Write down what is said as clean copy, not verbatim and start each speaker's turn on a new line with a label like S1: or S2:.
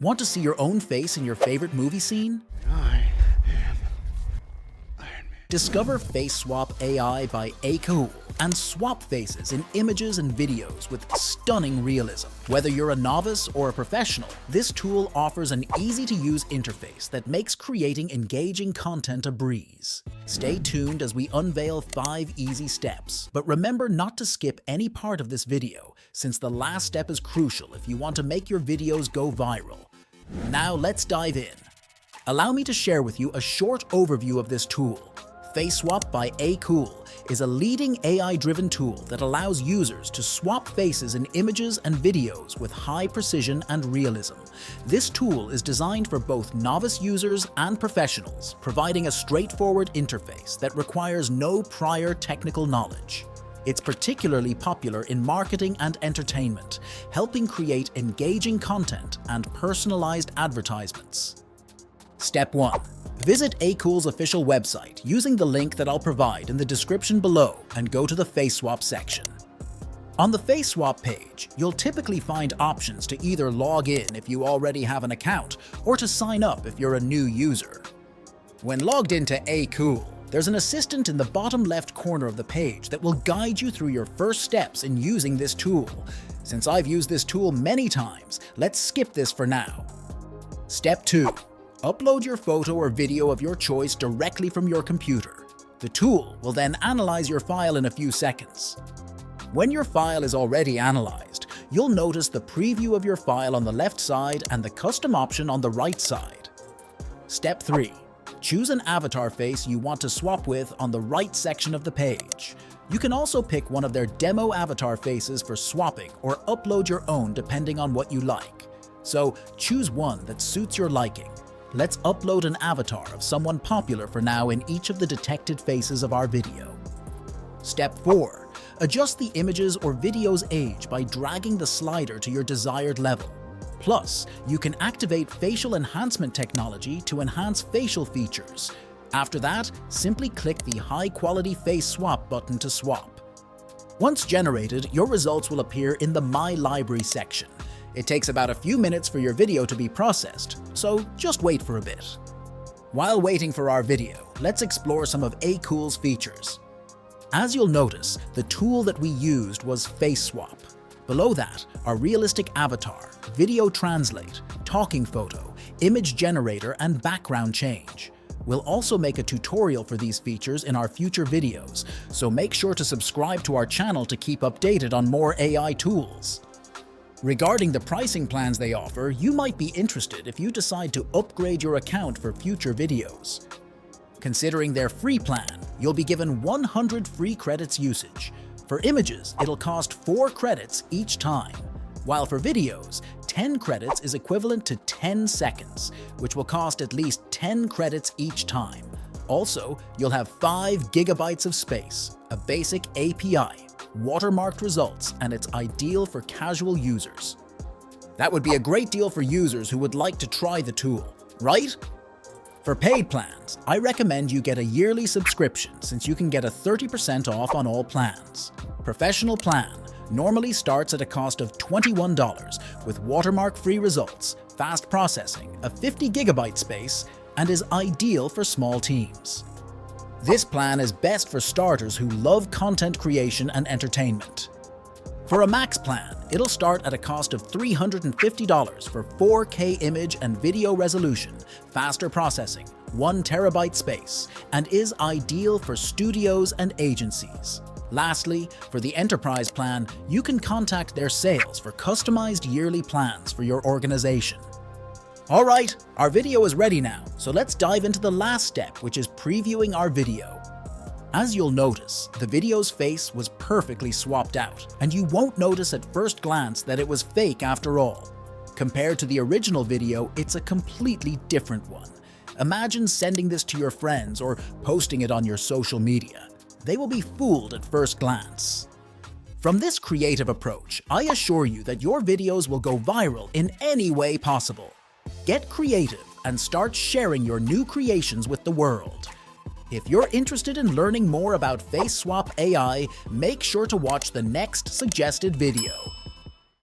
S1: Want to see your own face in your favorite movie scene?
S2: I am Iron Man.
S1: Discover Face Swap AI by Cool and swap faces in images and videos with stunning realism. Whether you're a novice or a professional, this tool offers an easy-to-use interface that makes creating engaging content a breeze. Stay tuned as we unveil 5 easy steps, but remember not to skip any part of this video, since the last step is crucial if you want to make your videos go viral. Now let's dive in. Allow me to share with you a short overview of this tool. Face Swap by Cool is a leading AI-driven tool that allows users to swap faces in images and videos with high precision and realism. This tool is designed for both novice users and professionals, providing a straightforward interface that requires no prior technical knowledge. It's particularly popular in marketing and entertainment, helping create engaging content and personalized advertisements. Step 1. Visit Cool's official website using the link that I'll provide in the description below and go to the Face Swap section. On the Face Swap page, you'll typically find options to either log in if you already have an account or to sign up if you're a new user. When logged into Cool, there's an assistant in the bottom left corner of the page that will guide you through your first steps in using this tool. Since I've used this tool many times, let's skip this for now. Step 2. Upload your photo or video of your choice directly from your computer. The tool will then analyze your file in a few seconds. When your file is already analyzed, you'll notice the preview of your file on the left side and the custom option on the right side. Step 3. Choose an avatar face you want to swap with on the right section of the page. You can also pick one of their demo avatar faces for swapping or upload your own depending on what you like. So choose one that suits your liking. Let's upload an avatar of someone popular for now in each of the detected faces of our video. Step 4. Adjust the images or video's age by dragging the slider to your desired level. Plus, you can activate facial enhancement technology to enhance facial features. After that, simply click the high-quality face swap button to swap. Once generated, your results will appear in the My Library section. It takes about a few minutes for your video to be processed, so just wait for a bit. While waiting for our video, let's explore some of Cool's features. As you'll notice, the tool that we used was Face Swap. Below that are realistic avatar, video translate, talking photo, image generator, and background change. We'll also make a tutorial for these features in our future videos, so make sure to subscribe to our channel to keep updated on more AI tools. Regarding the pricing plans they offer, you might be interested if you decide to upgrade your account for future videos. Considering their free plan, you'll be given 100 free credits usage. For images, it'll cost 4 credits each time, while for videos, 10 credits is equivalent to 10 seconds, which will cost at least 10 credits each time. Also, you'll have 5 gigabytes of space, a basic API, watermarked results, and it's ideal for casual users. That would be a great deal for users who would like to try the tool, right? For paid plans, I recommend you get a yearly subscription since you can get a 30% off on all plans. Professional plan normally starts at a cost of $21 with watermark-free results, fast processing, a 50 gigabyte space, and is ideal for small teams. This plan is best for starters who love content creation and entertainment. For a max plan, it'll start at a cost of $350 for 4K image and video resolution, faster processing, 1 terabyte space, and is ideal for studios and agencies. Lastly, for the enterprise plan, you can contact their sales for customized yearly plans for your organization. Alright, our video is ready now, so let's dive into the last step, which is previewing our video. As you'll notice, the video's face was perfectly swapped out, and you won't notice at first glance that it was fake after all. Compared to the original video, it's a completely different one. Imagine sending this to your friends or posting it on your social media. They will be fooled at first glance. From this creative approach, I assure you that your videos will go viral in any way possible. Get creative and start sharing your new creations with the world. If you're interested in learning more about Face Swap AI, make sure to watch the next suggested video.